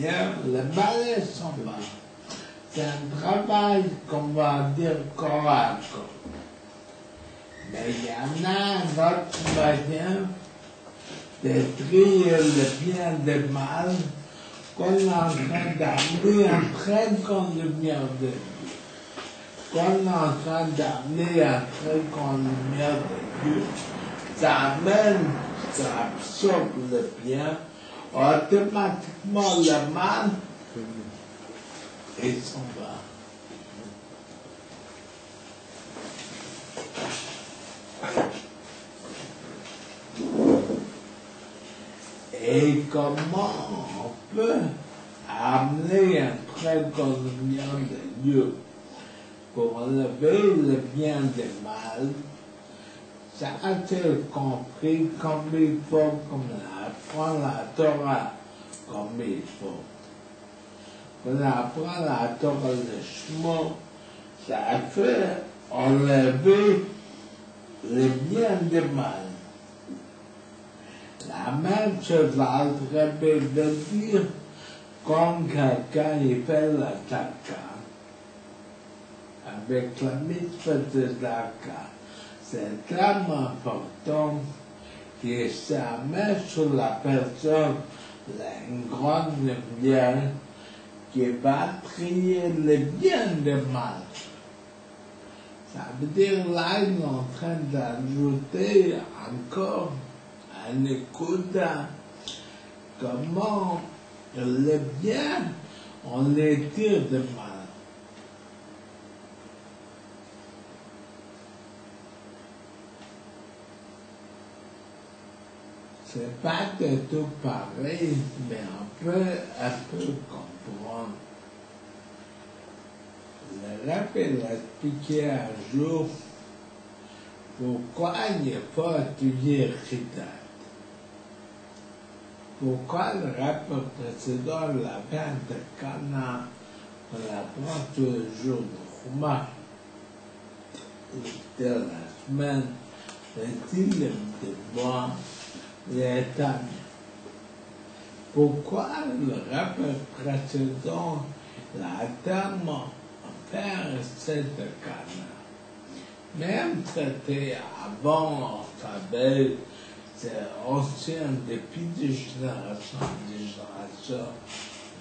bien, le ballet s'en va. C'est un travail qu'on va dire corps à corps. Mais il y en a un autre moyen de trier le bien et le mal qu'on est en train d'amener un très grand lumière de Dieu. Qu'on est en train d'amener un très grand lumière de Dieu. Ça amène, ça absorbe le bien, automatiquement le mal, et s'en va. Et comment on peut amener un très grand lumière de Dieu pour enlever le bien du mal? Ça a-t-il compris comme il faut, comme on apprend la Torah comme il faut? On apprend la Torah de Shmo, ça fait enlever le bien du mal. La même chose va être de dire quand quelqu'un il fait la tzedaka, avec la mitzvah de tzedaka. C'est tellement important que ça met sur la personne une grande lumière qui va trier le bien et le mal. Ça veut dire là, il est en train d'ajouter encore un écoute comment le bien, on les tire de mal. C'est pas de tout pareil, mais on peut un peu comprendre. Le Rabbi l'a expliqué un jour pourquoi il faut étudier Chitat. Pourquoi le Rabbi précédent la fin de Cana, on apprend tous les jours de Chumash, de la semaine, le dilemme de moi, les Tanya. Pourquoi le Rabbi précédent l'a tellement faire cette Cana? Même traité avant, on savait, c'est ancien depuis des générations,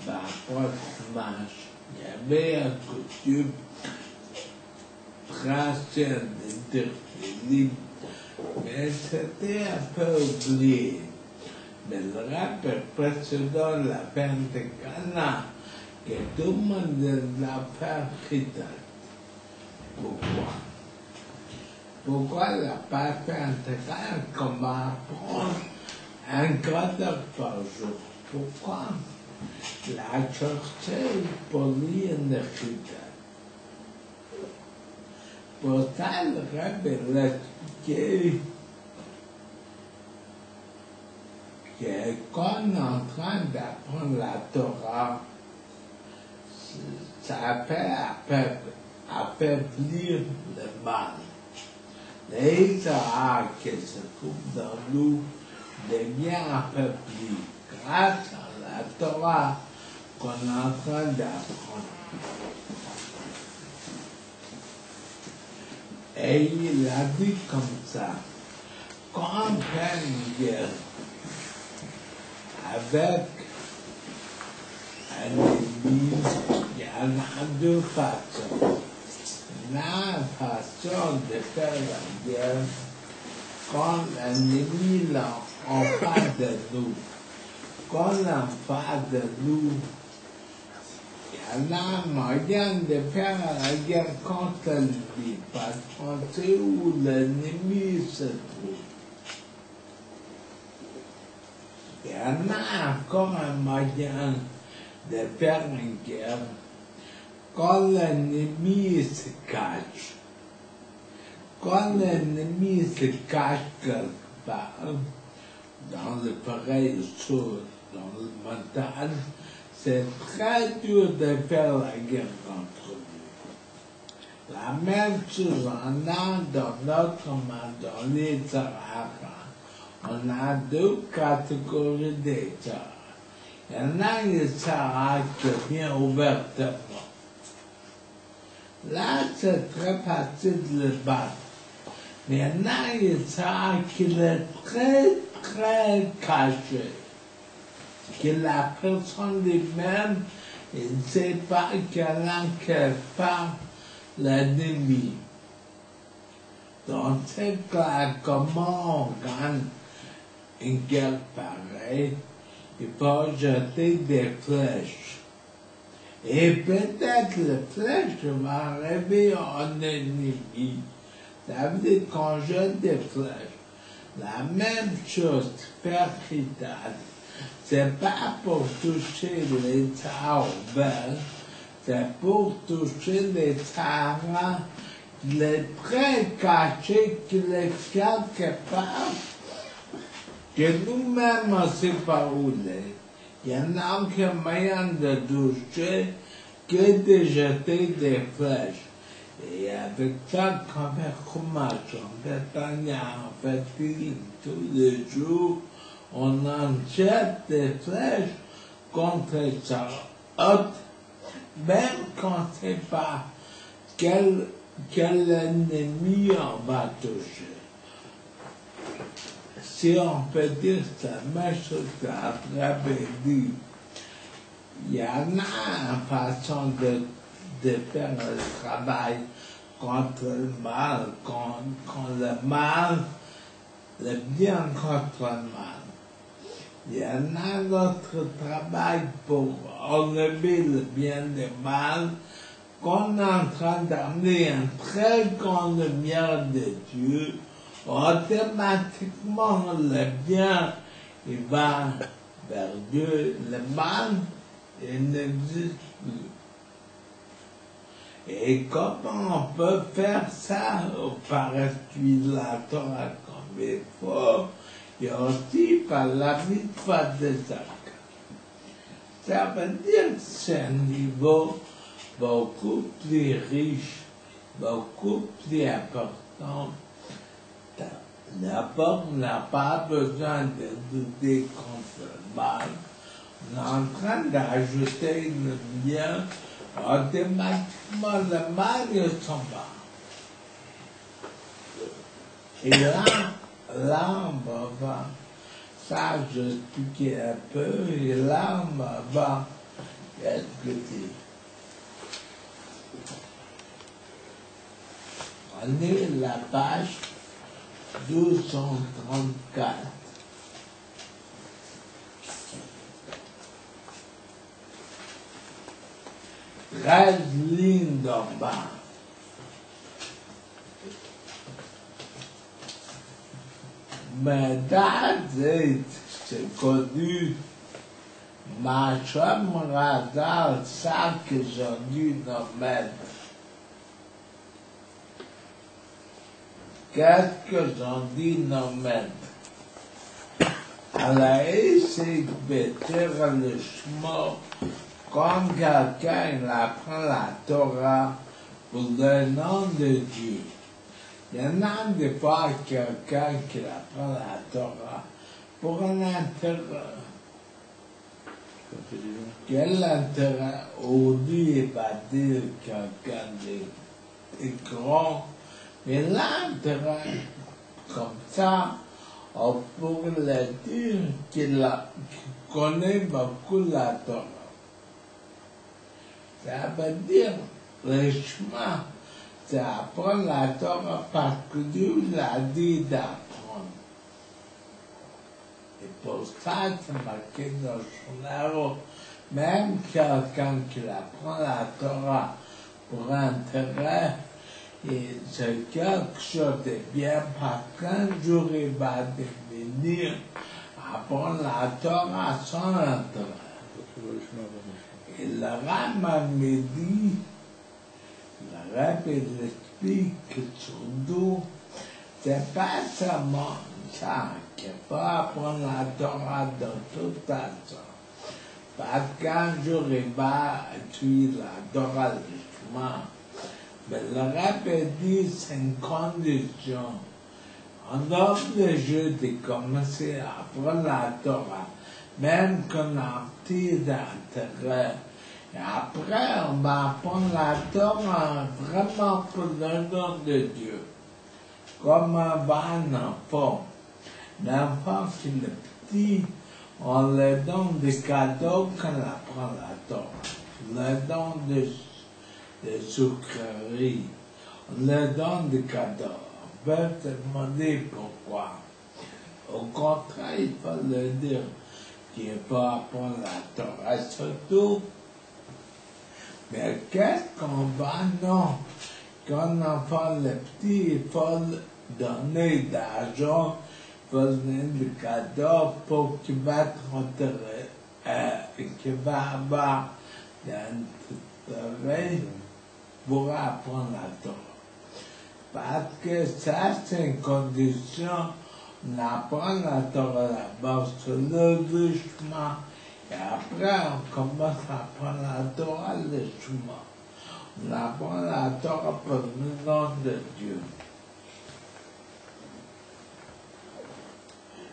par rapport au Chumash. Il y avait un coutume très ancien de dire les livres, mais c'était un peu oublié. Mais le Rabbi précédent la fin de Cana, que tout le monde l'a fait Chitat. Pourquoi? Pourquoi il n'a pas fait un travail comme apprendre un quart d'heure par jour? Pourquoi il a cherché pour lire le Chitat? Pour ça, le Rabbi l'a expliqué que quand on est en train d'apprendre la Torah, ça fait affaiblir le mal. Les Isaac qui se trouvent dans nous devient affaibli grâce à la Torah qu'on est en train d'apprendre. Et il a dit comme ça, quand on fait une guerre avec un ennemi, il y en a deux façons. La façon de faire la guerre quand l'ennemi est en face de nous. Quand en face de nous, il y a un moyen de faire la guerre contre lui, parce qu'on sait où l'ennemi se trouve. Il y en a encore un moyen de faire une guerre quand l'ennemi se cache. Quand l'ennemi se cache quelque part, dans le pareil chose, dans le montagne, c'est très dur de faire la guerre contre lui. La même chose on a dans notre monde, dans les Sahara. On a deux catégories d'États. Il y en a qui s'arrêtent bien ouvertement. Là, c'est très facile de le battre. Mais il y en a qui s'arrêtent qu'il est très, très caché. Que la personne lui-même, il ne sait pas qu'elle a quelque part l'ennemi. Dans ce cas, comment on gagne une guerre pareille? Il faut jeter des flèches. Et peut-être les flèches vont arriver en ennemi. Ça veut dire qu'on jette des flèches. La même chose, percutale. C'est pas pour toucher les tares belles, c'est pour toucher les tares les très cachés qui les quelque part, que nous-mêmes on ne sait pas où les. Il y en a aucun moyen de toucher que de jeter des flèches. Et avec ça, quand on commence, on fait tous les jours, on en jette des flèches contre sa hôte, même quand on ne sait pas quel ennemi on va toucher. Si on peut dire ça, même chose qu'après dit, il y en a une façon de faire le travail contre le mal, contre le mal, le bien contre le mal. Il y en a notre travail pour enlever le bien et le mal, qu'on est en train d'amener une très grande lumière de Dieu, automatiquement le bien il va vers Dieu, le mal il n'existe plus. Et comment on peut faire ça par utiliser la Torah comme il faut, et aussi par la victoire des actes. Ça veut dire que c'est un niveau beaucoup plus riche, beaucoup plus important. D'abord, on n'a pas besoin de lutter contre le mal. On est en train d'ajouter le bien, automatiquement le mal il s'en va. Et là, on va, ça j'expliquais un peu, et là, on va expliquer. On est à la page 1234. 13 lignes d'en bas. Mais c'est connu. Ma chambre radar, ça que j'ai dû nous mettre. Qu'est-ce que j'en dis nous mettre? Elle a essayé de faire le chemin comme quelqu'un il apprend la Torah pour le nom de Dieu. Il y en a des fois quelqu'un qui apprend la Torah pour un intérêt. Quel intérêt aujourd'hui il va dire quelqu'un de grand, mais l'intérêt comme ça, on pourrait dire qu'il connaît beaucoup la Torah. Ça veut dire le chemin, c'est apprendre la Torah parce que Dieu l'a dit d'apprendre. Et pour ça, c'est marqué dans son arbre, même quelqu'un qui apprend la Torah pour intérêt, et c'est quelque chose de bien parce qu'un jour il va devenir apprendre la Torah sans intérêt. Et le Rambam me dit, le Rebbe l'explique que surtout, c'est pas seulement ça, qu'il faut apprendre la Torah dans toute façon. Parce qu'un jour il va étudier la Torah justement. Mais le Rebbe dit c'est une condition. On offre le jeu de commencer à apprendre la Torah. même qu'on a un petit intérêt. Et après, on va apprendre la Torah vraiment pour le nom de Dieu. Comme un enfant. L'enfant qui est petit, on lui donne des cadeaux quand on apprend la Torah. On lui donne des sucreries. On lui donne des cadeaux. On peut se demander pourquoi. Au contraire, il faut lui dire qu'il faut apprendre la Torah. Surtout, mais qu'est-ce qu'on va? Non. Quand l'enfant est petit, il faut donner de l'argent, il faut donner des cadeaux pour qu'il va qu'il va avoir l'intérêt pour apprendre la Torah. Parce que ça, c'est une condition. On apprend la Torah d'abord sur le chemin. Et après, on commence à apprendre la Torah le chemin. On apprend la Torah pour le nom de Dieu.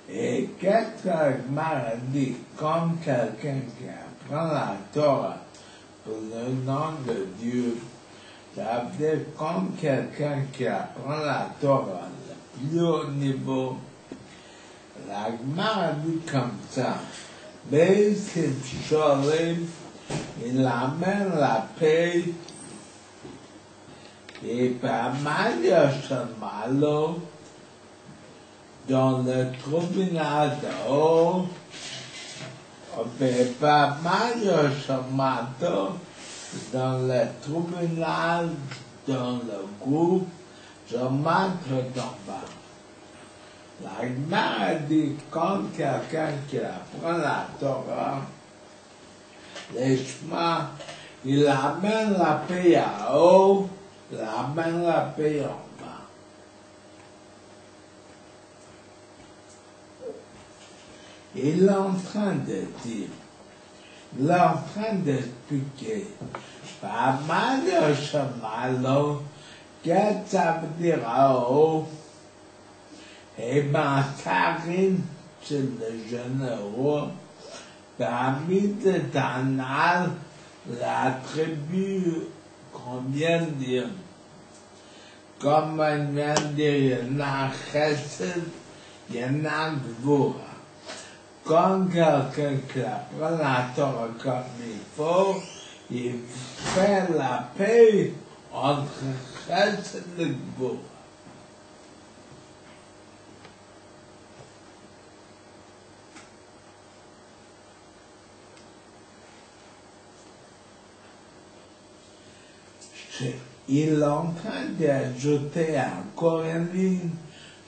Et qu'est-ce que Agmar dit? Comme quelqu'un qui apprend la Torah pour le nom de Dieu, ça veut dire comme quelqu'un qui apprend la Torah le plus haut niveau. L'Agmar dit comme ça. Mais c'est Sholem, il amène la paix et pas mal de malo dans le tribunal de haut, et pas mal de malo dans le tribunal, dans le groupe, je m'entre d'en bas. La Gemara dit, quand quelqu'un qui apprend la Torah, les chemins, il amène la paix à haut, il amène la paix en bas. Il est en train de dire, il est en train d'expliquer, pas mal de chemins, qu'est-ce que ça veut dire à haut? Eh bien, Karine, c'est le généraux, parmi les Tanal, la tribu qu'on vient de dire, comme on vient de dire, il y en a Chesed, il y en a Gvura. Quand quelqu'un qui apprend la Torah comme il faut, il fait la paix entre Chesed et Gvura. Il est en train d'ajouter encore une ligne.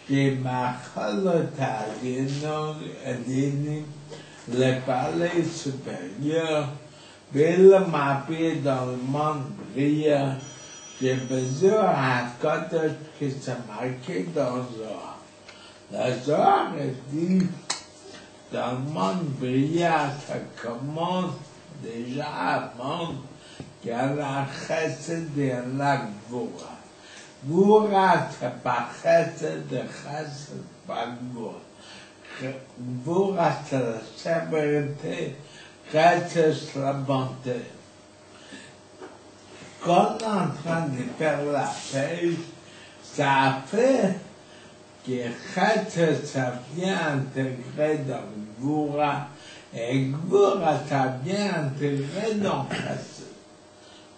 J'ai marqué le le palais supérieur, mais le mappé dans le monde brillant. J'ai besoin d'un code qui s'est marqué dans le Zohar. Le Zohar dit, dans le monde brillant, ça commence déjà avant. Il y a la chesed et la gvura. Gvura, c'est pas chesed, chesed, pas gvura. Gvura, c'est la sévérité, chesed, c'est la bonté. Quand on est en train de faire la paix, ça fait que chesed, ça vient intégrer dans gvura, et gvura, ça vient intégrer dans chesed.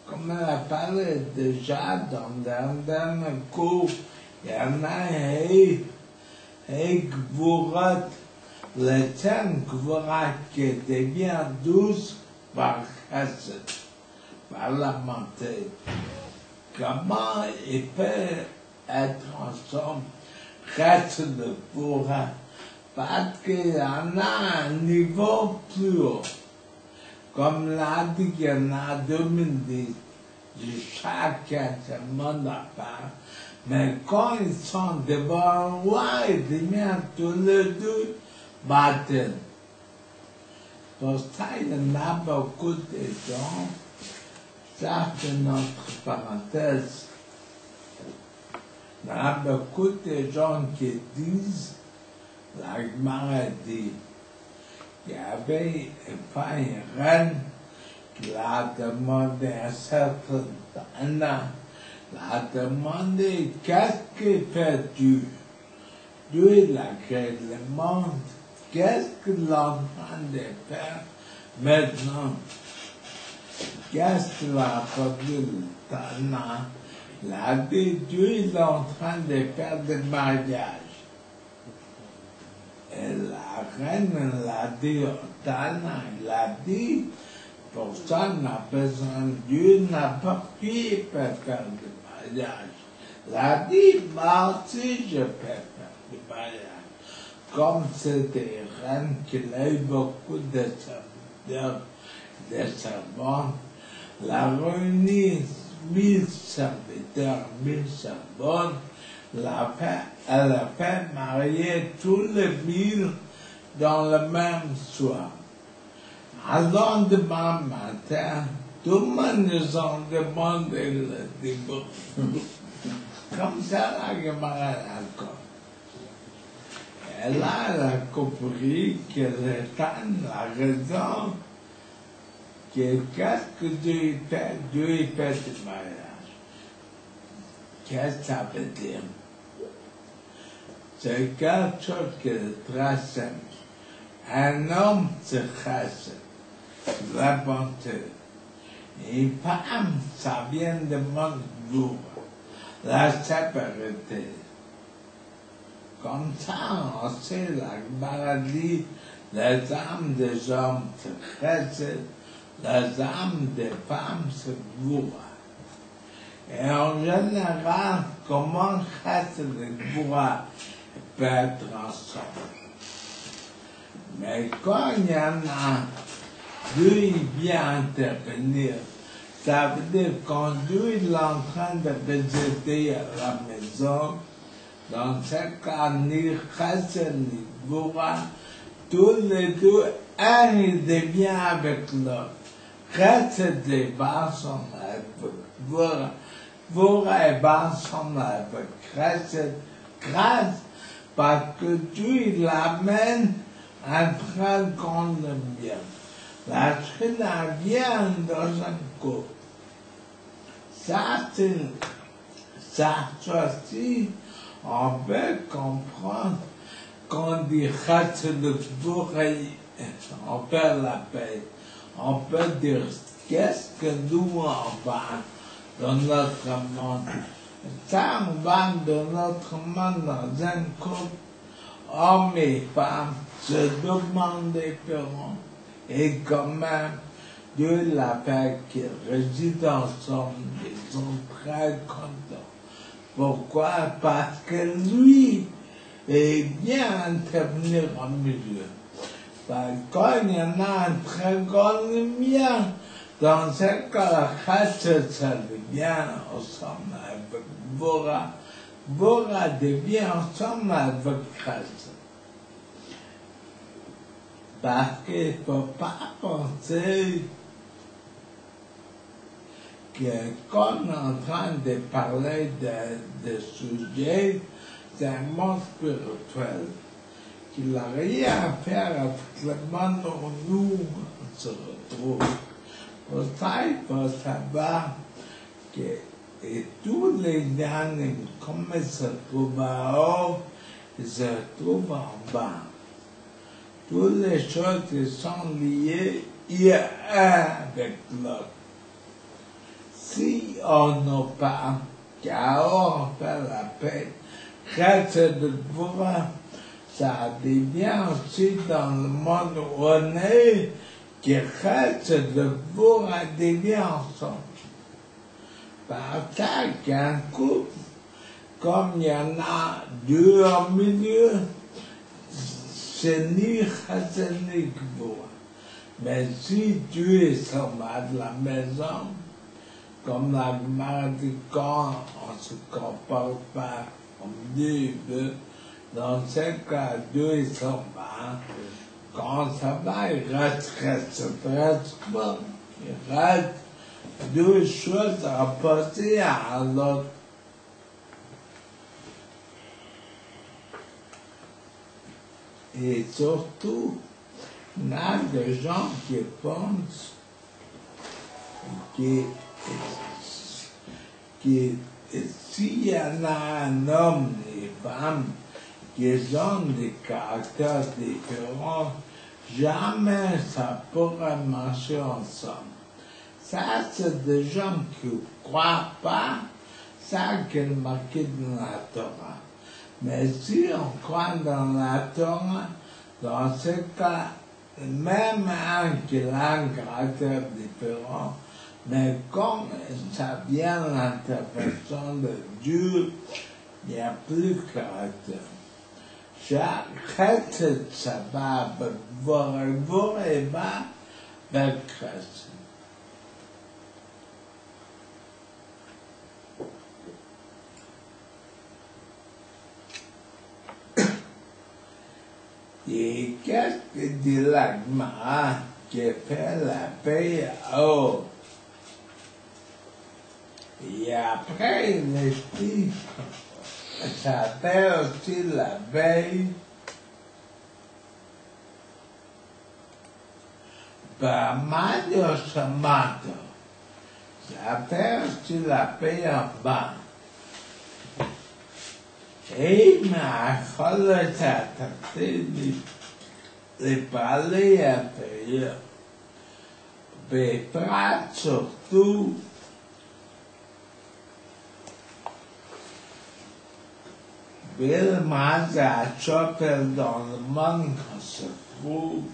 Comme on a parlé déjà dans le dernier cours, il y en a Gvurat, le terme Gvurat qui devient douce par Chesed, par la montée. Comment il peut être ensemble Chesed et Gvurat? Parce qu'il y en a un niveau plus haut. Comme l'a dit qu'il y en a 2010, chacun se monde à part, mais quand ils sont devant un roi, ils deviennent tous les deux bâtiment. Pour ça, il y en a beaucoup de gens, ça c'est notre parenthèse, il y a beaucoup de gens qui disent, la Gemara dit, il y avait pas une reine qui l'a demandé un certain temps, l'a demandé qu'est-ce que fait Dieu. Dieu il a créé le monde, qu'est-ce qu'il est en train de faire maintenant? Qu'est-ce qu'il a produit le temps? La dit, Dieu il est en train de faire des mariages. Et la reine l'a dit au Tana, il a dit, pour ça on a besoin, Dieu n'a pas pu faire des mariages. Il a dit, moi aussi je peux faire des mariages. Comme c'est des reines qui a eu beaucoup de serviteurs, de servantes, la réunit 1000 serviteurs, 1000 servantes, elle a fait marier tous les 1000 dans le même soir. Le lendemain matin, tout le monde nous a demandé le divorce. Comme ça, la Gemara encore. Et là, elle a compris que le temps, la raison, qu'est-ce que Dieu fait? Dieu fait du mariage. Qu'est-ce que ça veut dire? C'est quelque chose qui est très simple. Un homme se casse, la bonté. Une femme, ça vient de mon jour, la séparité. Comme ça, on sait la maladie, les âmes des hommes se cassent, les âmes des femmes se bourrent. Et en général, comment casse les bourras peut être ensemble? Mais quand il y en a, Dieu il vient intervenir. Ça veut dire quand Dieu il est en train de visiter à la maison, dans ce cas, ni casse ni bourra, tous les deux, un il devient avec l'autre. Reste des bas ensemble avec bourra. Bourra et bas ensemble avec reste grâce parce que Dieu il l'amène un très grand bien. La Shrina vient dans un couple. Ça, c'est ça aussi, on peut comprendre qu'on dit rate le bourré, on perd la paix. On peut dire qu'est-ce que nous on va dans notre monde. Ça, on va dans notre monde dans un couple, hommes et femmes se demandent différents. Et quand même, Dieu l'a fait qu'ils résident ensemble, ils sont très contents. Pourquoi? Parce que lui, il vient intervenir au milieu. Parce que quand il y en a un très grand lumière, dans ce cas, la race, ça devient ensemble avec Bora. Bora devient ensemble avec Race. Parce qu'il ne faut pas penser que quand on est en train de parler de sujets, c'est un monde spirituel, qu'il n'a rien à faire avec le monde où nous on se retrouve. Pour ça, il faut savoir que tous les gens, comme ils se trouvent en haut, ils se trouvent en bas. Toutes les choses qui sont liées, il y a un avec l'autre. Si on n'a pas, car on fait la paix, reste de pouvoir, ça devient aussi dans le monde où on est, qui reste de pouvoir devient ensemble. Par ça qu'un couple, comme il y en a deux au milieu, c'est ni Chassan ni Gboura. Mais si Dieu est sorti de la maison, comme la Gemara dit, quand on ne se comporte pas comme Dieu veut, dans ce cas, Dieu est sorti. Quand ça va, il reste bon. Il reste deux choses à passer à l'autre. Et surtout, Il y a des gens qui pensent que s'il y en a un homme et une femme qui ont des caractères différents, jamais ça pourrait marcher ensemble. Ça, c'est des gens qui ne croient pas ça qui est marqué dans la Torah. Mais si on croit dans la Torah, dans ce cas, même un qui a un caractère différent, mais comme ça vient de l'intervention de Dieu, il n'y a plus de caractère. Chaque ça va voir et va avec Christ. Et qu'est-ce que dit l'Agmara qui fait la paix à eau? Et après, il explique, ça fait aussi la veille, par Mario Samato. Ça fait aussi la paix en bas. Et il m'a fallu s'attaquer les palais intérieurs. Mais pas surtout Bill Maza Chopel dans le monde qu'on se trouve.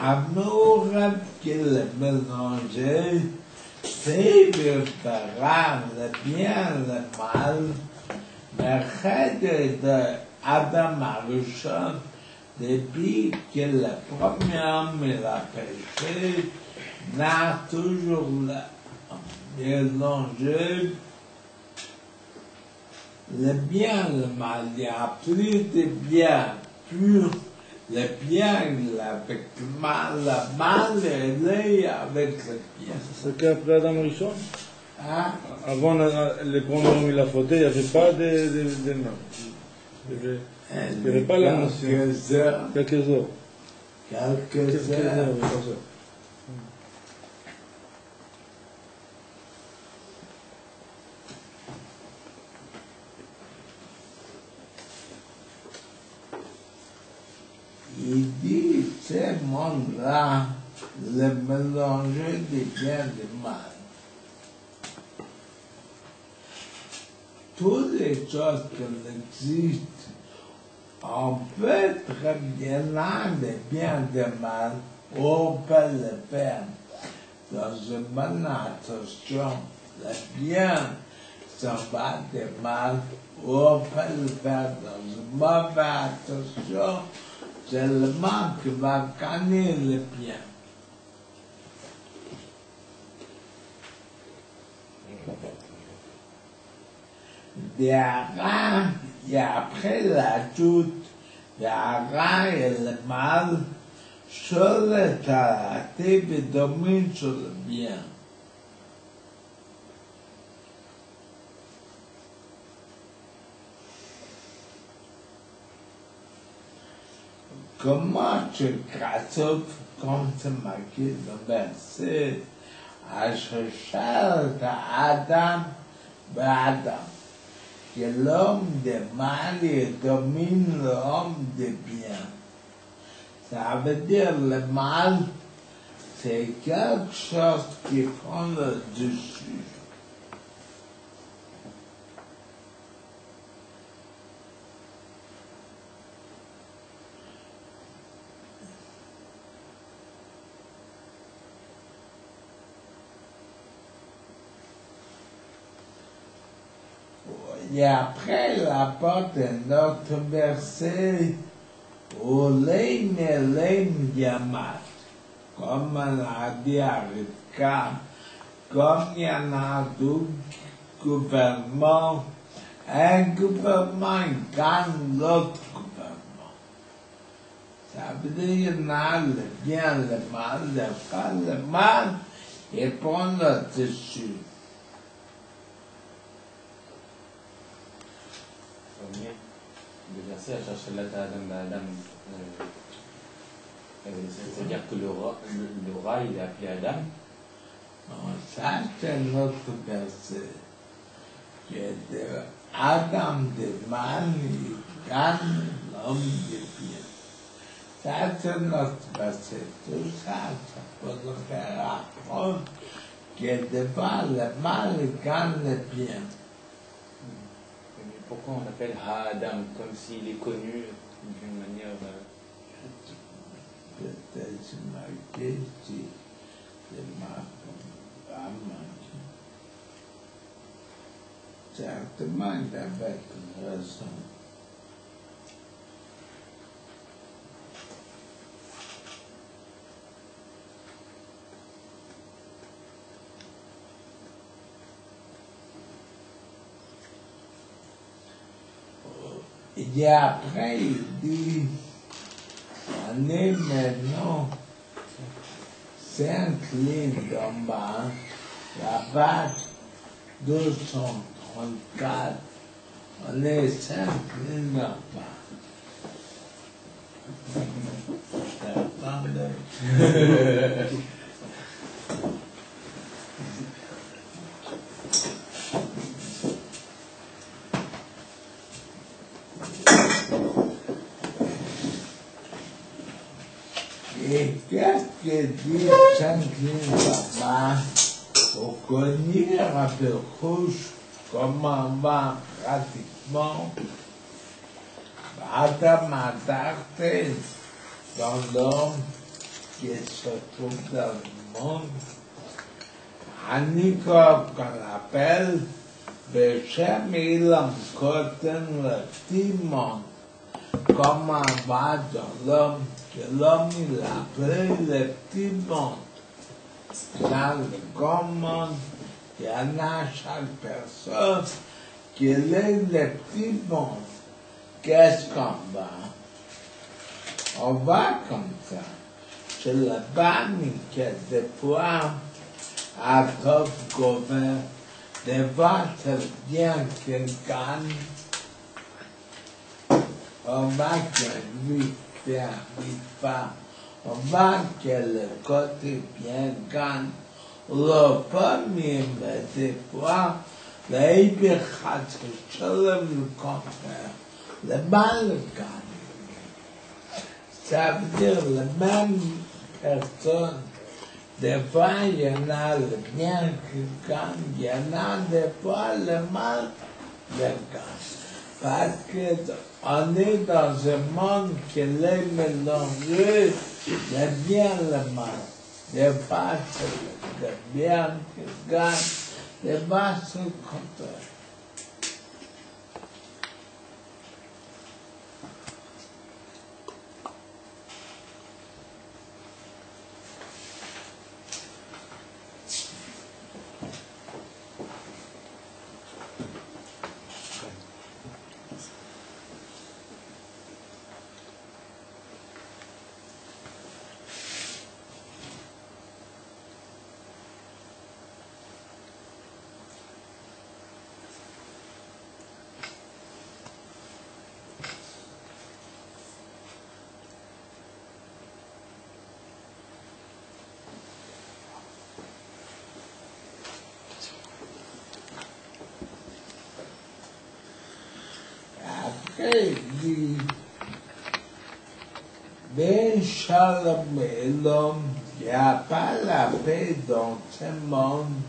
Amour qu'il est mélangé, c'est le parent, le bien, le mal, mais règle de Adam Arishon, depuis que le premier homme il a péché, n'a toujours mélangé le bien, le mal. Il n'y a plus de bien pur. Le bien, il est avec le mal il est avec le bien. C'est qu'après Adam Rishon, Hein? avant le premier homme il a fauté, il n'y avait pas de mains. Il n'y avait pas la notion. Quelques heures. Quelques heures. Quelques heures. Oui, comme ça. Il dit, ce monde-là, le mélanger des biens et du mal. Toutes les choses qui existent, on peut très bien avoir des biens et du mal, on peut le faire dans une bonne attention. Le bien, ça va du mal, on peut le faire dans une mauvaise attention. C'est le mal qui va gagner le bien. Derrière, et après la doute, derrière et le mal, seule la tête domine sur le bien. Comment tu catapultes, comme c'est marqué dans le verset, à chercher Adam, que l'homme de mal domine l'homme de bien. Ça veut dire le mal, c'est quelque chose qui prend le dessus. Et après, la porte un autre verset, Olem Elem Yamat, comme on a dit à Rivka, comme il y en a deux gouvernements, un gouvernement gagne l'autre gouvernement. Ça veut dire le bien, le mal, le mal, et prendre le dessus. Le verset à chercher Adam. C'est-à-dire que le rat, il est appelé Adam. Non, ça c'est notre verset. Qui est de Adam de mal, il gagne l'homme de bien. Ça c'est notre verset. Tout ça, ça peut le faire apprendre que devant le mal, il gagne le bien. Mais pourquoi on appelle Adam comme s'il est connu d'une manière... Peut-être c'est marqué ici, c'est marqué. Certainement, il avait une raison. Et après, il dit, on est maintenant 5 lignes d'en bas, la page 234, on est 5 lignes d'en bas. Attendez. Et qu'est-ce que dit 5 lignes là-bas pour connaître un peu rouge comment on va pratiquement Adam a darté dans l'homme qui se trouve dans le monde. Anikov qu'on appelle Bechem il encore dans le petit monde. Comment va dans l'homme, que l'homme il appelle le petit monde. Dans le grand monde, il y en a chaque personne qui est le petit monde. Qu'est-ce qu'on va? On va comme ça. C'est le banni qui est des fois à top couvert. Des fois, c'est bien qu'il gagne. On va que lui faire pas. On va que le côté bien gagne. Le premier, mais des fois, l'Ibirchat, c'est le contraire. Le mal gagne. Ça veut dire la même personne. Des fois, il y en a le bien qui gagne, il y en a des fois le mal le gagne. Parce qu'on est dans un monde qui est mélangé, le bien et le mal. Des fois, c'est le bien qui gagne, des fois, c'est le contraire. Après, il dit, ben Shalom et l'homme, il n'y a pas la paix dans ce monde,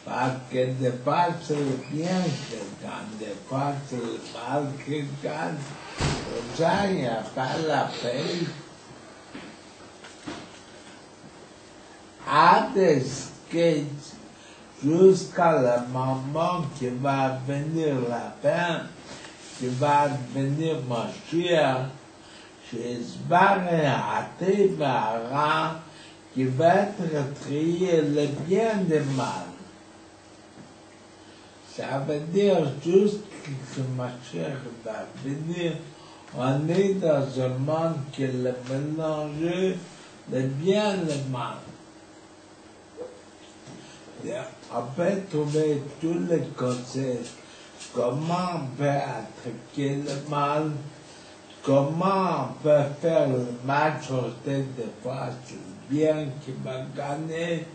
parce que des fois c'est le bien qui gagne, des fois c'est le mal qui gagne. Pour ça, il n'y a pas la paix. À des skates, jusqu'à le moment qui va venir la fin, qui va venir Mashiach, chez Zbaré Até Bahara, qui va être trié le bien et le mal. Ça veut dire juste que Mashiach va venir On est dans un monde qui est le mélange le bien et le mal. On peut trouver tous les conseils. Comment on peut attaquer le mal, comment on peut faire le match au tête de fois, c'est le bien qui va gagner.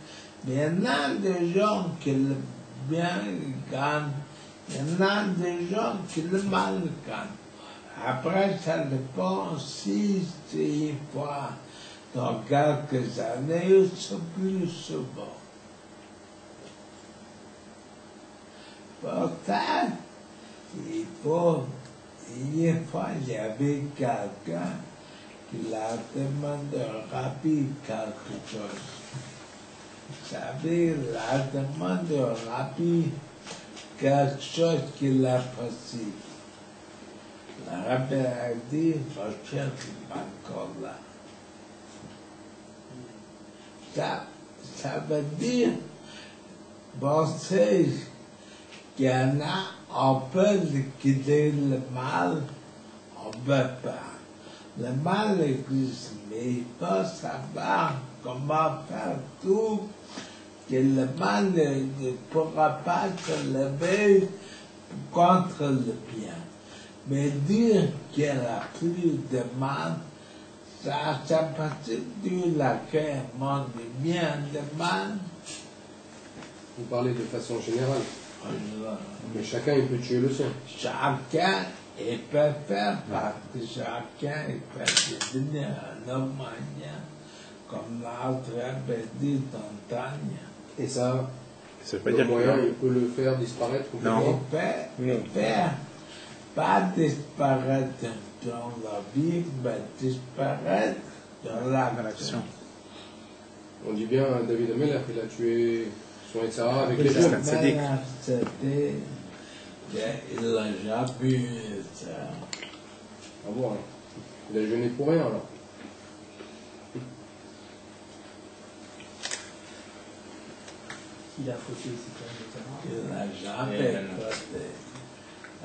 Mais il y en a des gens qui le bien gagnent, il y en a des gens qui le mal gagnent. Après, ça dépend si c'est une fois dans quelques années ou c'est plus souvent. Pourtant, une fois, il y avait quelqu'un qui a demandé au rabbi quelque chose. Vous savez, il a demandé au rabbi quelque chose qu'il a facile. Le rabbi a dit, recherche n'est pas encore là. Ça veut dire, penser qu'il y en a, on peut liquider le mal, on ne peut pas. Le mal existe, mais il faut savoir comment faire tout, que le mal ne pourra pas se lever contre le bien. Mais dire qu'il n'y a plus de mal, ça constitue la guerre, de bien, de mal. Vous parlez de façon générale. Mais chacun il peut tuer le sien. Chacun il peut faire partie, chacun il peut devenir un homme moyen, comme l'autre avait dit dans Tania. Et ça Ça veut pas le dire moyen, que... il peut le faire disparaître complètement. Il peut faire pas disparaître dans la vie, mais disparaître dans l'action. On dit bien, David Ameller, il a tué son Etzara avec les jeunes. C'était, il n'a jamais eu ça. Ah bon, alors. Il a jeûné pour rien alors. Il a fauté, c'est Il n'a jamais fauté.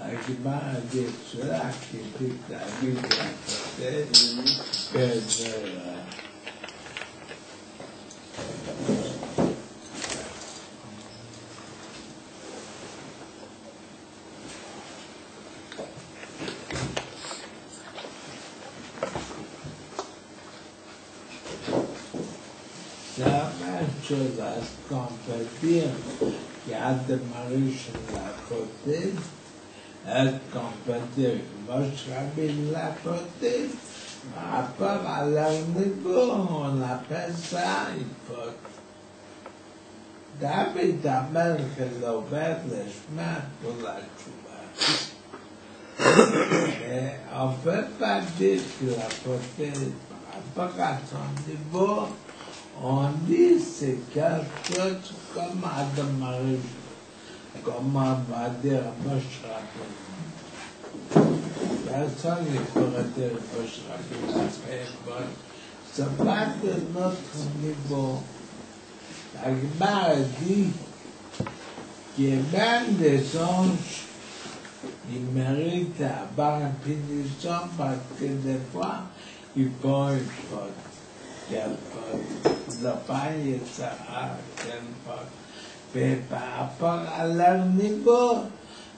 Agma a dit cela qui dit que David a fauté, que c'est la même chose à ce qu'on peut dire qu'il y a des maris sur la côté. Est-ce qu'on peut dire que Moshe Rabbeinu l'a côté? Par rapport à leur niveau, on appelle ça une faute. David Ameller a ouvert le chemin pour la tchouva. Mais on ne peut pas dire qu'il a fauté par rapport à son niveau. On dit c'est quelque chose comme Adam Marie, comme on va dire Moshe Rabbeinu. Personne ne pourrait dire Moshe Rabbeinu. C'est pas de notre niveau. La Gemara dit qu'il y a même des anges qui méritent d'avoir une punition parce que des fois ils font une faute. Quelle faute? Le pain et ça, quelle faute? Mais par rapport à leur niveau,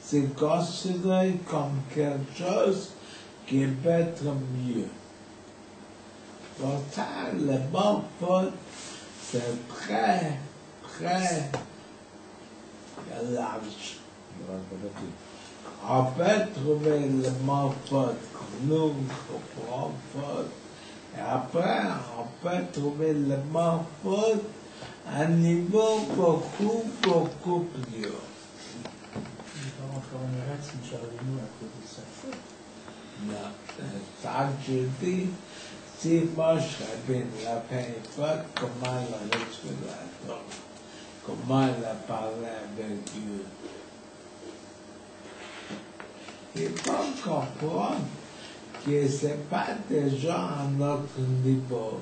c'est considéré comme quelque chose qui peut être mieux. Pour ça, le bon faute, c'est très, très large. On peut trouver le mot faute comme nous comprenons faute. Et après, on peut trouver le mot faute à un niveau beaucoup, beaucoup plus haut. Il ne va encore en Irak si Moshe Rabbeinu à cause de sa faute. Non, c'est ça que je dis. Si Moshe Rabbeinu a fait une faute, comment il a reçu la Torah? Comment il a parlé avec Dieu? Il faut comprendre que ce n'est pas des gens à notre niveau.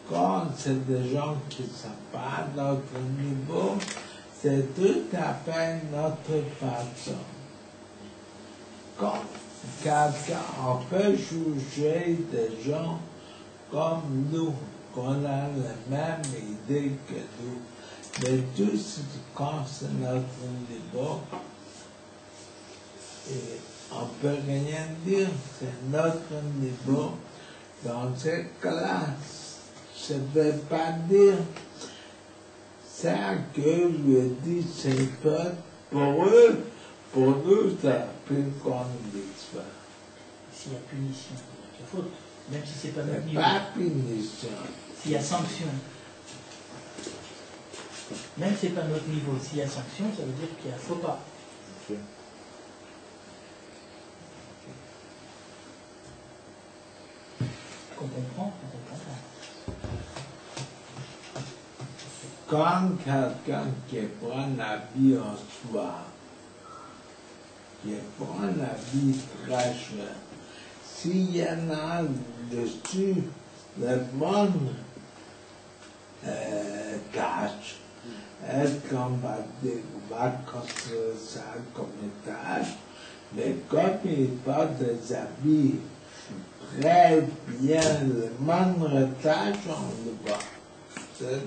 Quand c'est des gens qui ne sont pas à notre niveau, c'est tout à fait notre façon. Quand quelqu'un, on peut juger des gens comme nous, qu'on a la même idée que nous. Mais tout ce qui concerne notre niveau, et on ne peut rien dire, c'est notre niveau. Dans cette classe, je ne vais pas dire ça que je lui dis, c'est pas pour eux, pour nous, ça plus qu'on l'histoire. S'il y a punition, il y a faute. Même si c'est pas notre Mais niveau. pas punition. S'il y a sanction. Même si c'est pas notre niveau, s'il y a sanction, ça veut dire qu'il y a faux pas. Ok. Qu'on comprend, on comprend pas. Quand quelqu'un qui prend la vie en soi, qui prend la vie très chère, s'il y en a dessus, le monde tâche, est-ce qu'on va construire ça comme étage, mais comme il porte des habits très bien, le moindre tâche, on le voit. C'est-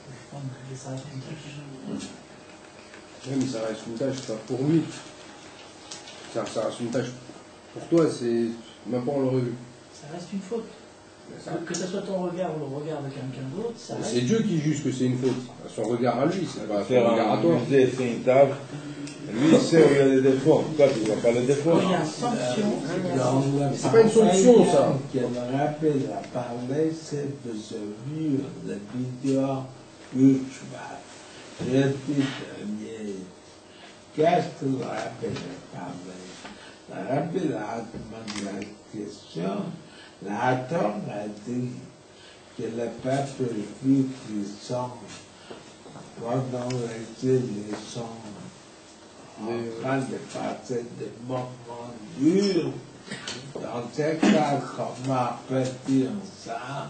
Je pense que ça reste une tâche. Oui, mais ça reste une tâche, pas pour lui. Ça reste une tâche pour toi, c'est même pas on l'aurait vu. Ça reste une faute. Mais ça- Que ce soit ton regard ou le regard de quelqu'un d'autre, ça C'est reste. Dieu qui juge que c'est une faute. Son regard à lui, c'est pas son Faire regard à un toi. musée, c'est une table. Lui, il sait où il y a des défauts. Toi, tu ne vois pas les défauts. Quand il y a sanction, C'est pas une solution, ça. Qui me rappelle à parler, c'est que j'ai vu la vidéo YouTube. J'ai dit, qu'est-ce que le rappel a parlé? Le rappel a demandé la question. L'auteur a dit que le peuple juif, ils sont, pendant l'exil, ils sont en train de passer des moments durs. Dans ce cas, comment peut-il ça?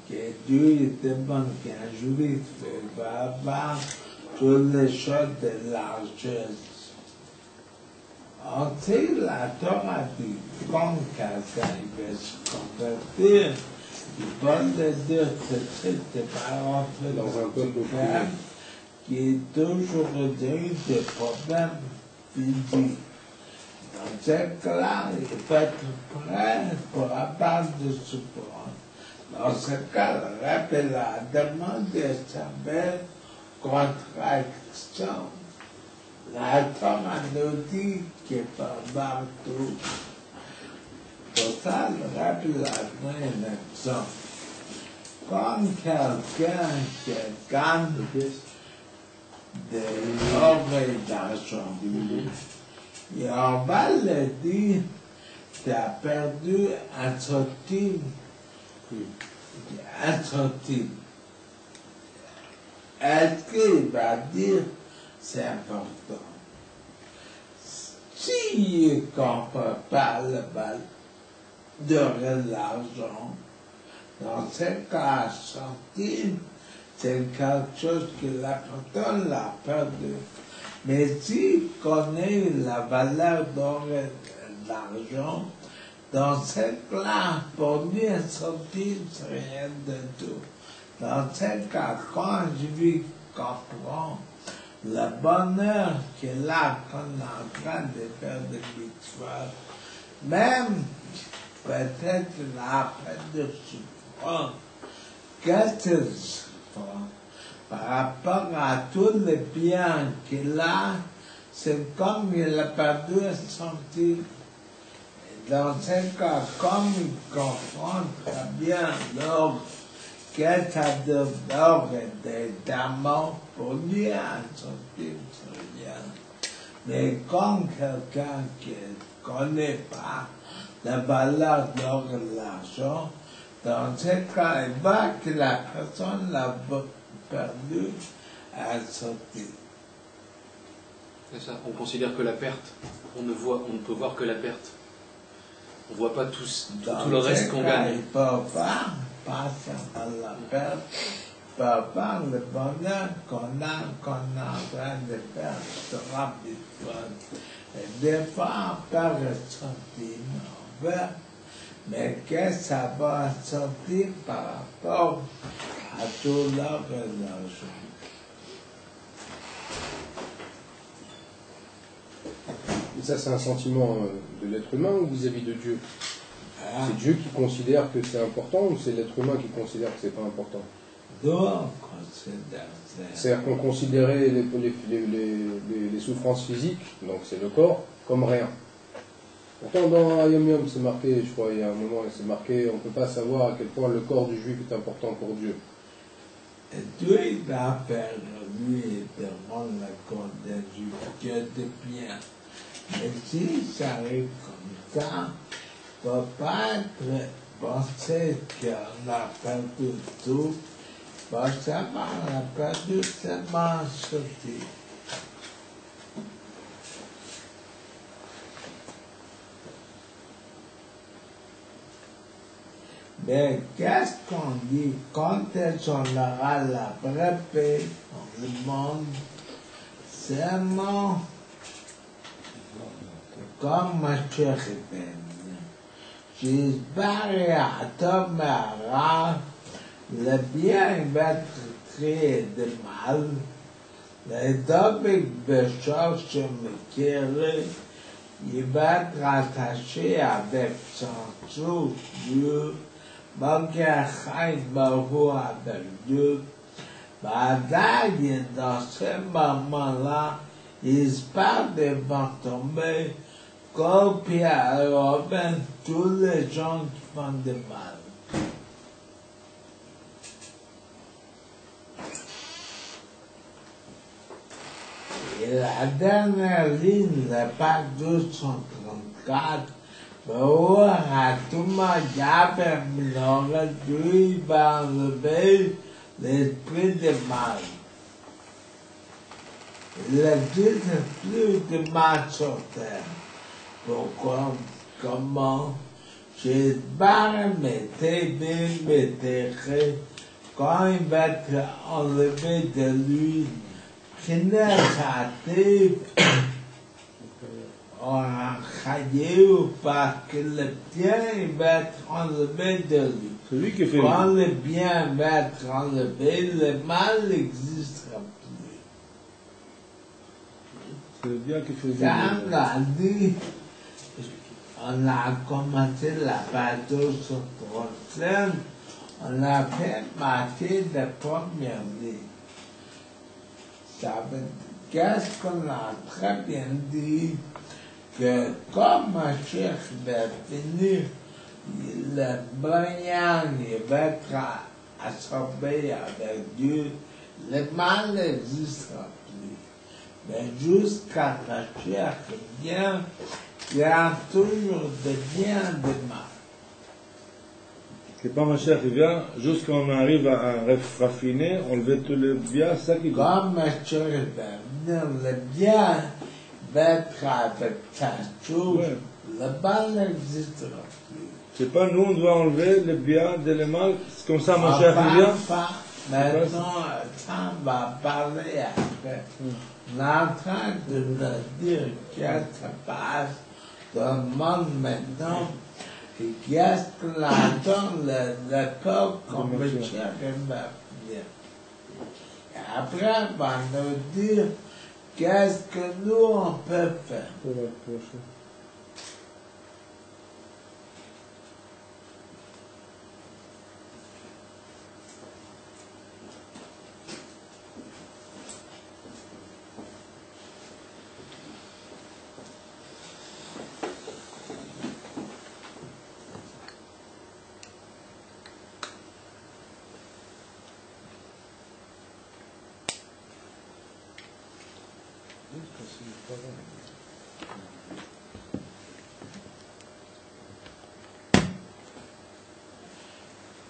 Que Dieu demande qu'un juif va avoir toutes les choses de largesse. On sait, la Torah dit, quand quelqu'un veut se convertir, il va le dire que c'était pas rentrer Dans un peuple frère qui est toujours eu des problèmes physiques. Dans ce cas-là, il faut être prêt pour avoir de support. Dans ce cas, le rappel a demandé sa belle contraction. La Torah nous dit qu'il est pas partout. Pour ça, le rappel a donné un exemple. Quand quelqu'un qui gagne de l'or et d'argent, et on va le dire, tu as perdu un centime. Un centime. Est-ce qu'il va dire c'est important? S'il ne comprend pas le bal de l'argent, dans ce cas, un centime, c'est quelque chose que la personne l'a perdu. Mais s'il connaît la valeur de l'argent, dans ce cas, pour lui, un centime, c'est rien de tout. Dans ce cas, quand je lui comprends le bonheur qu'il a quand on est en train de faire des victoires, même peut-être la peine de souffrance, quelques souffrances, par rapport à tous les biens qu'il a, c'est comme il a perdu un centime. Dans ce cas, comme il comprend très bien l'or, qu'est-ce que de l'or et des diamants, pour lui, un centime, c'est rien. Mais comme quelqu'un qui ne connaît pas la valeur de l'or et de l'argent, dans ce cas, il voit que la personne l'a perdu à un centime. C'est ça, on considère que la perte, on ne peut voir que la perte. On ne voit pas tout le reste qu'on gagne. Il peut voir, passer à la perte, peut pas le bonheur qu'on est en train de faire sera plus fun. Et des fois, on peut ressentir mauvais, mais qu'est-ce que ça va sortir par rapport à tout leur relation? Et ça, c'est un sentiment de l'être humain ou vis-à-vis de Dieu? Hein? C'est Dieu qui considère que c'est important ou c'est l'être humain qui considère que c'est pas important? Nous, on considère ça. C'est-à-dire qu'on considérait les souffrances physiques, donc c'est le corps, comme rien. Pourtant, dans Ayom Yom, c'est marqué, je crois, il y a un moment, c'est marqué, on ne peut pas savoir à quel point le corps du juif est important pour Dieu. Et Dieu, il a permis de rendre le corps des juifs que de bien. Mais si ça arrive comme ça, il ne faut pas penser qu'on a perdu tout. Forcément, on a perdu seulement sorti. Mais qu'est-ce qu'on dit quand on aura la vraie paix dans le monde? Seulement, comme ma chère répète, j'espère à Tom et à Ra, le bien va être créé de mal, le topic de choses sur le il va être attaché avec son sou Dieu, malgré Baruch avec Dieu. Badaï, dans ce moment-là, il espère devant tomber, comme Pierre et Robin, tous les gens qui font du mal. Et la dernière ligne, la page 234, Dieu va enlever l'esprit de mal. Il n'existe plus de mal sur terre. Pourquoi? Comment? J'espère m'étais quand il va être enlevé de lui. Créatif, on a créé parce que le bien va être enlevé de lui. C'est lui qui fait. Quand le bien va être enlevé, le mal n'existera plus. C'est le bien qui fait. Ça, on l'a dit, on a commencé la bataille sur Troisième, on a fait marquer la première ligne. Ça veut dire, qu'est-ce qu'on a très bien dit, que comme un chef va finir, le brillant va être absorbé avec Dieu, le mal n'existera plus. Mais jusqu'à la chair vient, il y a toujours de bien et de mal. C'est pas ma chère qui vient, juste quand on arrive à raffiner, enlever tout le bien, ça qui vient. Comme un chef va venir, le bien va être avec sa chose, Ouais. le mal n'existera plus. C'est pas nous, on doit enlever le bien de le mal, c'est comme ça mon cher qui vient. Maintenant, ça va parler après. On est en train de nous dire qu'est-ce qui se passe dans le monde maintenant. Et qu'est-ce que l'attend le peuple comme le chien va venir. Et après, on va nous dire qu'est-ce que nous on peut faire.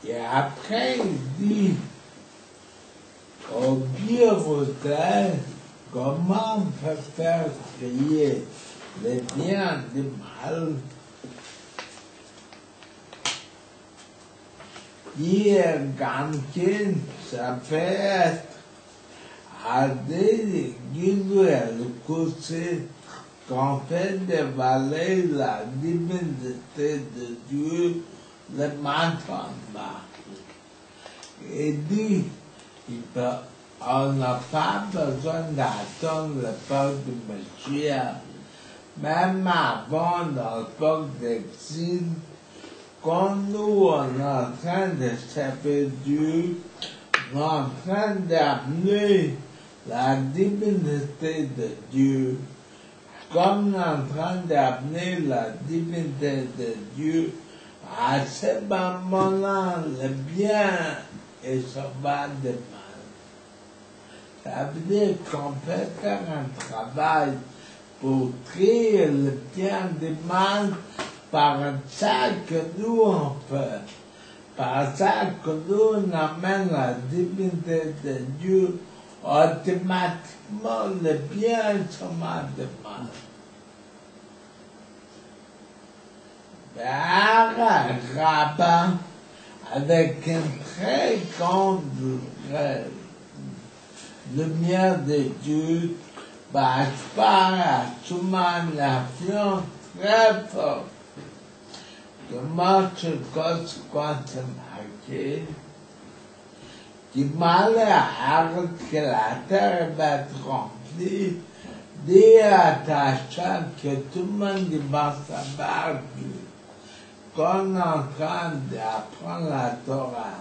Et après, il dit, au bienfaiteur, comment on peut faire créer le bien du mal? Gankin, ça peut être à des le côté qu'on fait dévaler la divinité de Dieu, le m'entendement. Et dit, on n'a pas besoin d'attendre le peuple de Messie, même avant dans l'époque d'exil, quand nous on est en train de servir Dieu, on est en train d'amener la divinité de Dieu, comme on est en train d'amener la divinité de Dieu, à ce moment-là, le bien est sauvé de mal. Ça veut dire qu'on peut faire un travail pour trier le bien du mal par ça que nous on fait, par ça que nous on amène la divinité de Dieu, automatiquement le bien est sauvé de mal. Un rabbin avec une très grande lumière de Dieu, par une influence très forte. Que marche quand c'est marqué, qui malheur que la terre va être remplie, déattachant que tout le monde va savoir qu'on est en train d'apprendre la Torah,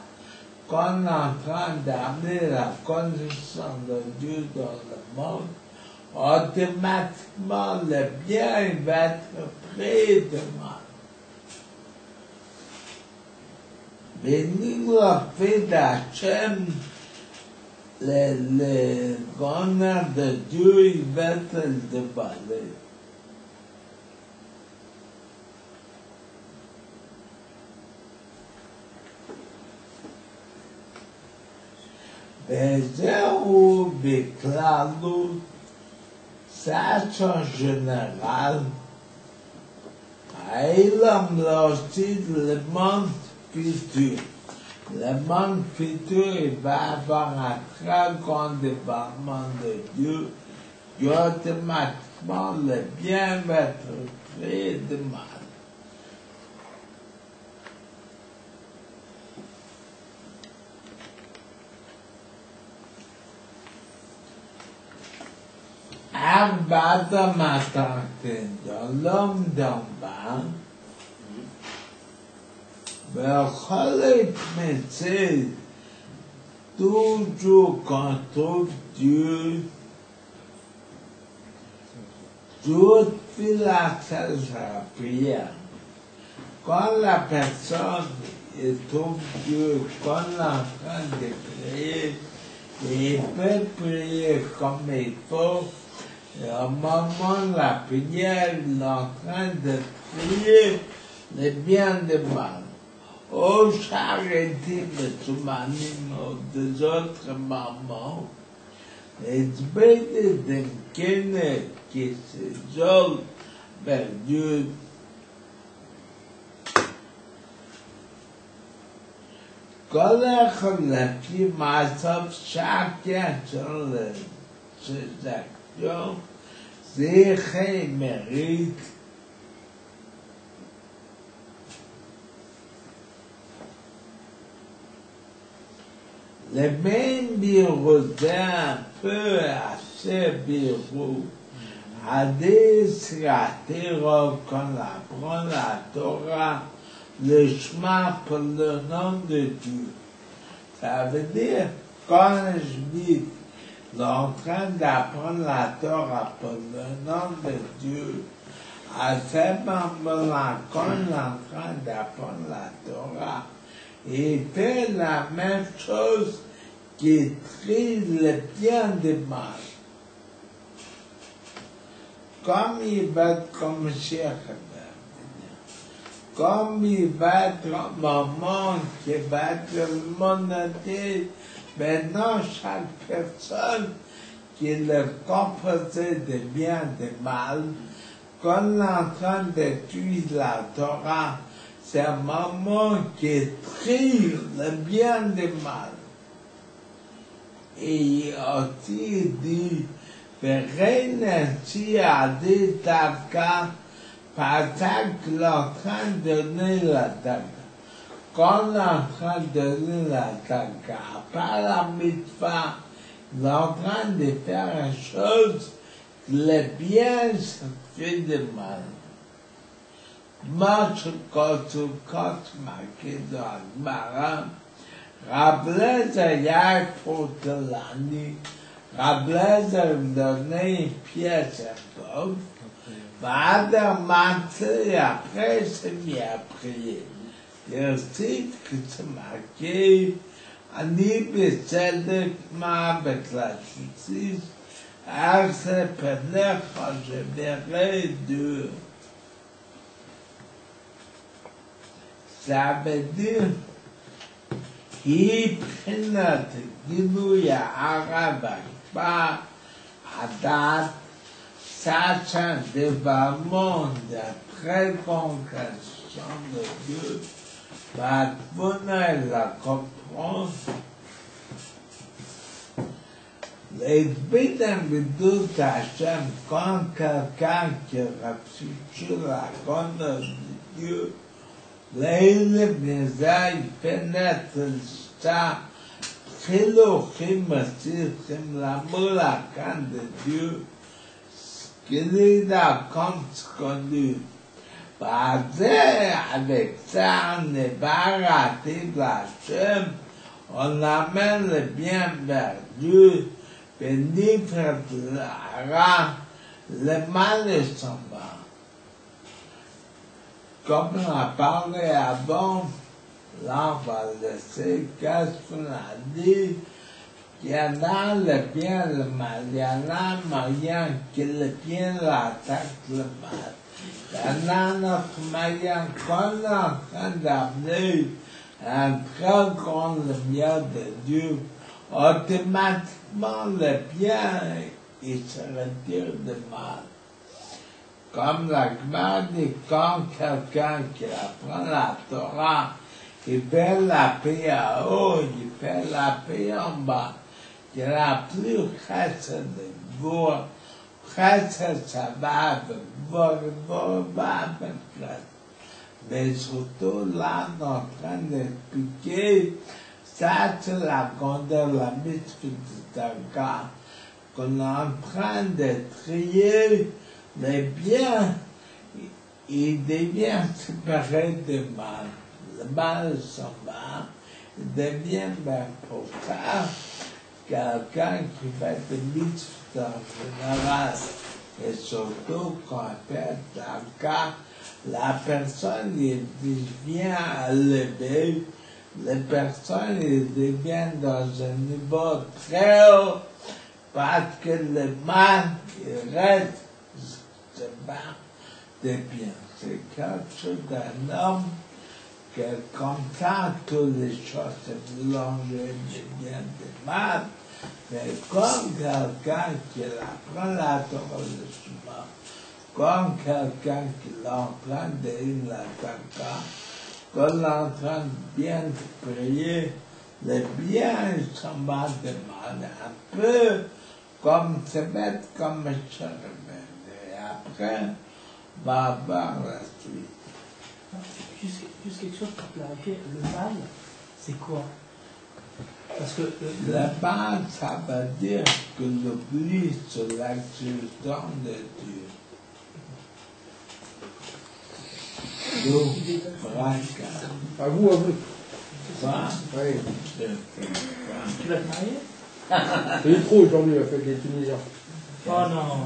qu'on est en train d'amener la connaissance de Dieu dans le monde, automatiquement le bien va être près de moi. Béni le fait d'Hachem, le honneur de Dieu, il va être dévoilé. וזהו בכללות, סאצ' ג'נרל, האילם להוציא למונט פיתור. למונט פיתור il va avoir un très grand développement de Dieu, et automatiquement le bien va être créé de mal. Arbat matin dans l'homme d'en bas, Bechol métier toujours contre Dieu, toute filature la prière. Quand la personne est au Dieu, quand on est en train de prier, il peut prier comme il faut. Et au moment de la prière, il est en train de prier le bien de mal. Au charité de Soumanim ou des autres mamans, les bêtes de Kenne qui s'isolent vers Dieu, colère la qui m'assomme chacun sur ses actions, c'est mérite. Le même bureau un peu assez bureau, a des ratés qu'on apprend la Torah, le chemin pour le nom de Dieu. Ça veut dire, quand je dis, en train d'apprendre la Torah pour le nom de Dieu, à ce moment-là, quand on est en train d'apprendre la Torah, il fait la même chose qui trie le bien du mal. Comme il va être comme Cheikh, comme il va être un moment qui va être le monde entier, maintenant chaque personne qui est le composé de bien et de mal, quand on est en train d'étudier la Torah, c'est un moment qui trie le bien et le mal. Et il a aussi dit, Vérénenti a dit Taka, Patak est en train de donner la Taka. Quand on est en train de donner la Taka, par la mitva, il est en train de faire une chose, le bien se fait de mal. Marche quand marqué dans Agmara, Rabelais a pour l'année, Rabelais a donné une pièce à Bob, Vadar menté, après c'est mis à prier. Il dit que c'est marqué, Ani Bessedek ma avec la justice, à ce pénètre, je verrai Dieu. Ça veut dire qu'il prenne Gilui Arabakba Adat, sachant devant le monde la très grande question de Dieu, va venir la comprendre. Les bidons d'Hachem, quand quelqu'un qui reçu la grandeur de Dieu, les Bézaï pénètrent ça, Chilochim Masirchim, l'amour, la crainte de Dieu, qu'il est là comme connu. Avec ça, on n'est pas raté de la Hachem, on amène le bien vers Dieu, pénètre la le mal s'en va. Comme on a parlé avant, là on va laisser qu'est-ce qu'on a dit, qu'il y en a le bien, le mal, il y en a un moyen que le bien l'attaque le mal. Il y en a notre moyen qu'on est en train d'amener un très grand lumière de Dieu. Automatiquement le bien, il se retire du mal. Comme la Gemara dit, quand quelqu'un qui apprend la Torah, il fait la paix en haut, il fait la paix en bas, il n'a plus chesed de voir, chesed ça va avec voir va avec chesed. Mais surtout là, on est en train d'expliquer, ça c'est la grandeur, la mitzvah de Taka, qu'on est en train de trier. Le bien, il devient séparé du mal. Le mal s'en va, il devient bien pour ça. Quelqu'un qui fait des mitzvot en général, et surtout quand il fait Taka, la personne il devient élevée, la personne il devient dans un niveau très haut, parce que le mal, il reste. C'est pas de bien. C'est quelque chose d'un homme que comme ça, toutes les choses se mélangent de bien et de mal. Mais comme quelqu'un qui apprend la Torah le souvent, comme quelqu'un qui est en train de lire la Taka, qu'on est en train de bien prier, le bien s'en va de mal. Un peu comme se mettre comme un chérubin. Après, on va avoir la suite. Juste quelque chose pour clarifier, le mal, c'est quoi? Parce que le mal, ça veut dire que l'oubli sur l'existence de Dieu. Donc, À vous. Quoi? Oui. tu vas te marier? C'est trop aujourd'hui, la fête des Tunisiens. Oh non.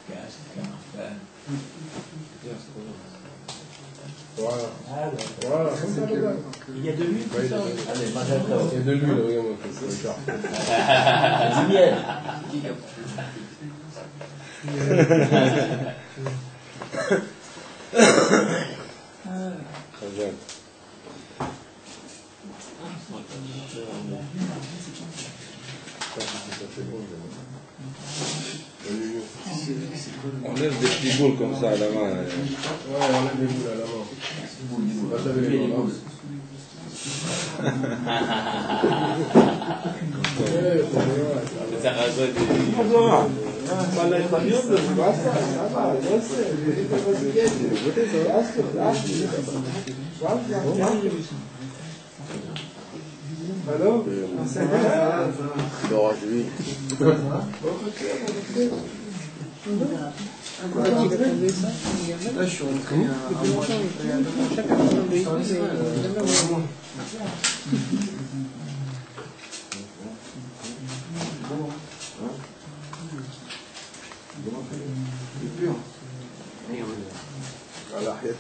Qu'est-ce qu'on fait? Voilà. Voilà. Il y a de l'huile, tout ça. Allez, mange un peu. Il y a de l'huile, regarde-moi, c'est cher. Du miel. Très bien. On lève des petits boules comme ça à la main. Ouais, on lève les boules à la main. On va laver les mains. Zaragoza de... Alors, L'orage, oui. là, je suis rentré à mois. À l'arrière,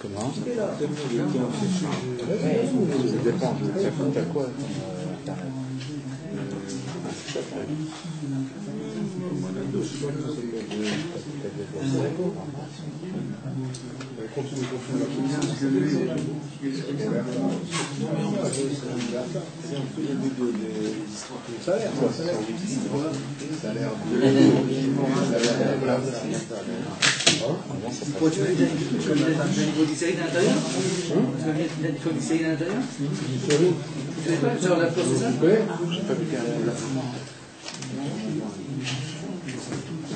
Comment? Ça dépend, ça coûte à quoi Quoi, tu veux dire niveau glycérine à l'intérieur? Tu veux dire niveau glycérine à l'intérieur? Tu veux pas genre la peau, c'est ça?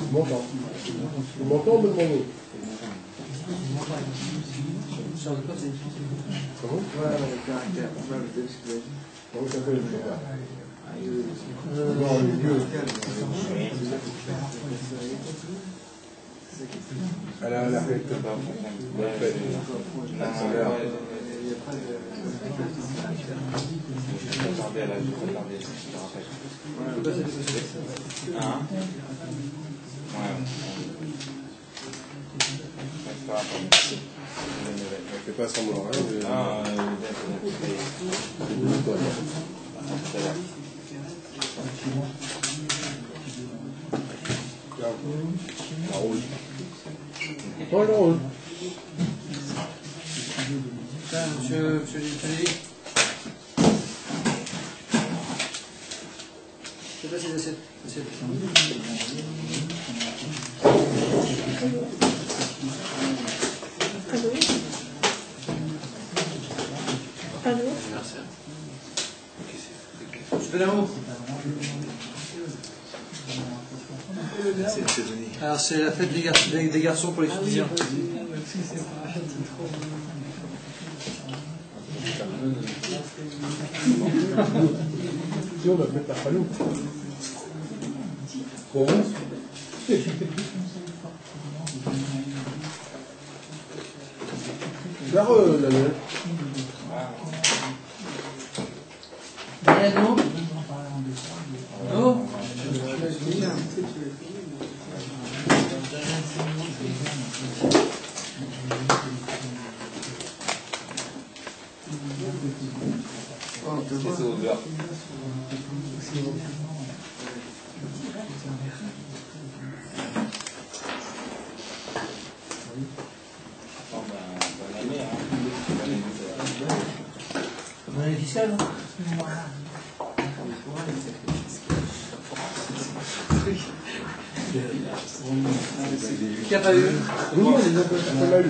Vous m'entendez de mon Genre de quoi, c'est... Comment? Ouais, le caractère. Comment ça s'appelle le chauffeur? Non, le vieux. Elle a la fête. Elle fait pas semblant, hein? La rouge. Oh, la rouge. Monsieur Lévy. Je sais pas si l'assiette. Allô? Je fais là-haut. Alors c'est la fête des garçons pour les étudiants. Si on va mettre la palou. Gare la lettre. Allô? Allô? C'est odeur. Bonne année, hein. Bonne année fiscale, non? Qui a pas eu? Non, on l'a eu.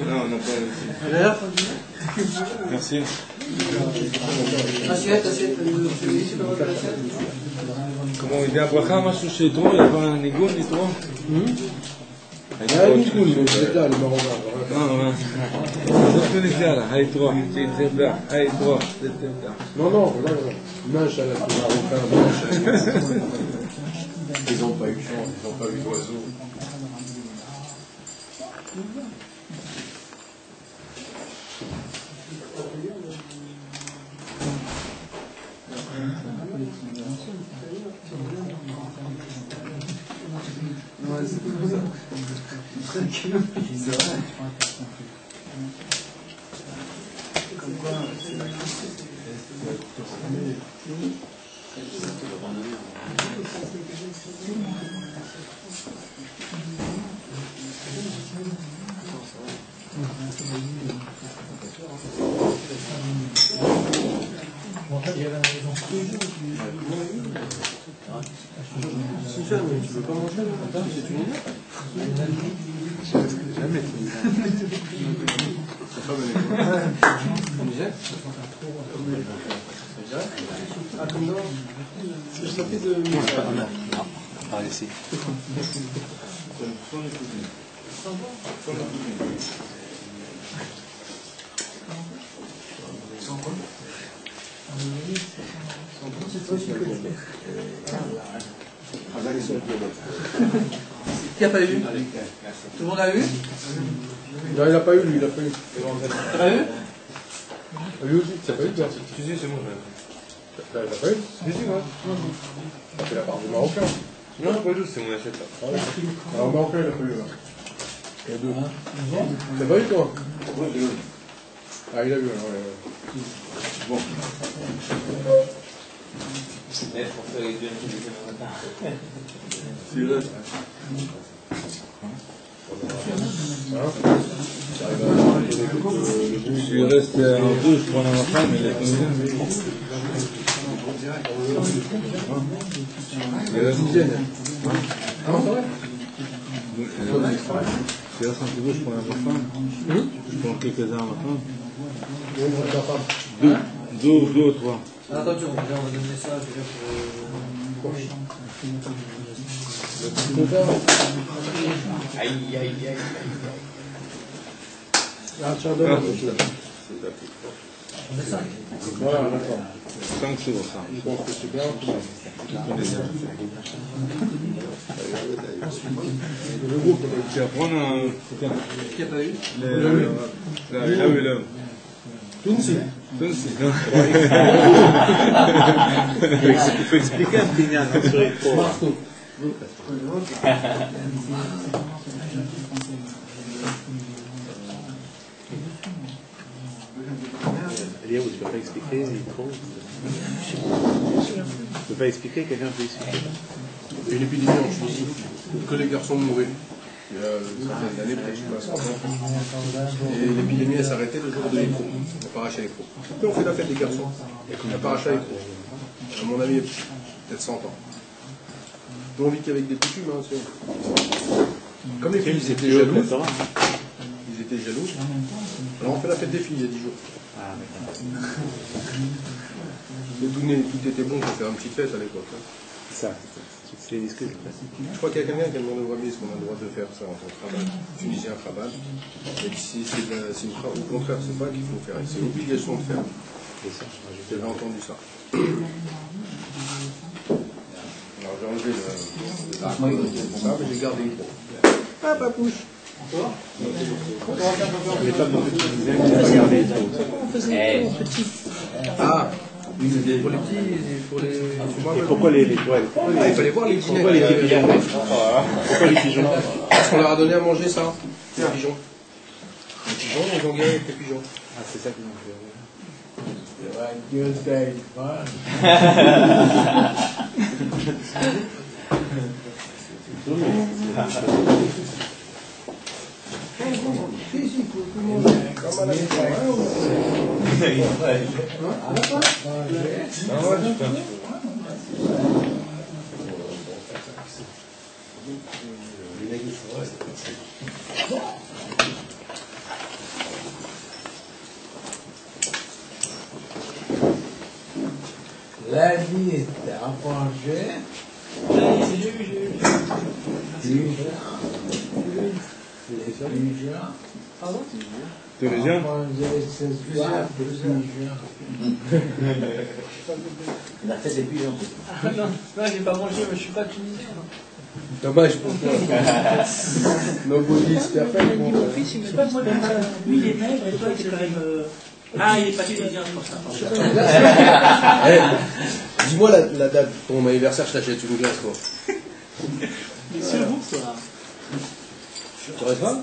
Non, on n'a pas réussi. Alors? Merci. Assiette, monsieur Lévy, c'est pas votre assiette? Comment il y a ברכה משהו שיתרו, il y a un ניגון יתרו? Ah, du coup, il est là, le Marocain. Non, זה טוניסיה, היתרו, שיתחבא, היתרו, זה תבדה. Non, non, Manche à la Marocain, manche. Ils n'ont pas eu de chance, ils n'ont pas eu d'oiseau. Si jamais tu veux pas manger, c'est une idée. Jamais. Ah, comme non. C'est ça fait de. Non, par ici. Qui a pas eu? Tout le monde a eu? Non, il n'a pas eu, lui, il n'a pas eu. T'as pas eu? Lui aussi, tu n'as pas eu, toi? Si, si, c'est moi. Il n'a pas eu? Si, si, moi. C'est la part du Marocain. Non, pas du tout, c'est mon assiette là. Alors, Marocain, il n'a pas eu, là. Il y a deux. T'as pas eu, toi? Ah, il a eu, alors, Bon. Pour faire les deux le matin. C'est vrai. Je suis resté en douche pour ma femme et les Tunisiens. Il reste une dizaine. Ah, c'est vrai? Je reste en douche pour ma femme. Je prends quelques-uns à ma femme. Deux ou trois. Attention, on va donner ça, je vais Aïe, aïe, aïe, aïe. Ah, tiens, donne. Voilà, d'accord. 5 sur 5. Je pense que c'est bien. Le groupe, Tu vas prendre un. Qui a pas eu? Là où il est. Tunsi. Tunsi. Il faut expliquer un Pinyan sur les pauvres. Marteau. Léo, tu peux pas expliquer les pauvres. Tu peux pas expliquer, quelqu'un peut expliquer. Il y a une épidémie en Tunisie, que les garçons mouraient. Il y a une certaine d'années, peut-être, je sais pas, 100 ans. Et l'épidémie, elle s'arrêtait le jour de l'écrou. On paracha l'écrou. Puis on fait la fête des garçons. On paracha l'écrou. À mon avis, peut-être 100 ans. Nous, on vit qu'avec des coutumes, hein, sûr. Comme les filles, ils étaient jaloux. Ils étaient jaloux. Alors on fait la fête des filles il y a 10 jours. Mais tout était bon pour faire une petite fête à l'époque. Hein. Ça, c'est les discussions. Je crois qu'il y a quelqu'un qui a demandé au Rabbi est-ce qu'on a le droit de faire ça en tant que Chabad, Tunisien Chabad. Et si au contraire, c'est pas qu'il faut faire, c'est l'obligation de faire. J'avais entendu ça. Alors j'ai enlevé le mais j'ai gardé le gros. Ah, papouche. Les femmes non plus tunisiennes qui n'ont pas gardé. On faisait pour petits. Ah, pour les petits, pour les. Et pourquoi les toiles? Ah, il fallait voir les pigeons. Pourquoi les pigeons? Pourquoi les pigeons? Parce qu'on leur a donné à manger ça, les pigeons. Les pigeons, ils ont gagné avec les pigeons. Ah, c'est ça qu'ils ont fait. Dieu t'aide pas. La liste à manger. Déjà. Pardon? Tunisien? Manger ce soir, La fête des pigeons. Ah non, j'ai pas mangé, mais je suis pas tunisien. Dommage pour toi. Nobody is perfect. Mon fils, il me Je sais pas, moi, lui, il est maigre et toi, c'est quand même. Ah, il est pas tunisien, je pense. Dis-moi la date de ton anniversaire, je t'achète une glace, quoi. Mais sûr, vous, quoi. Tu restes là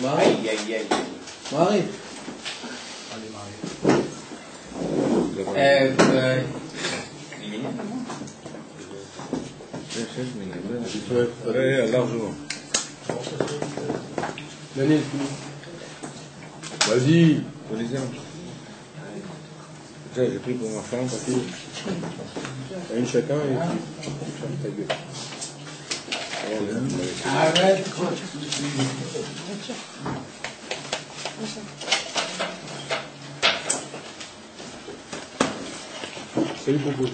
Marie Aïe, aïe, aïe. Marie largement. Daniel, vas-y. Ça, j'ai pris pour ma femme parce que Une chacun et ferme ta gueule. Arrête. Salut Popo.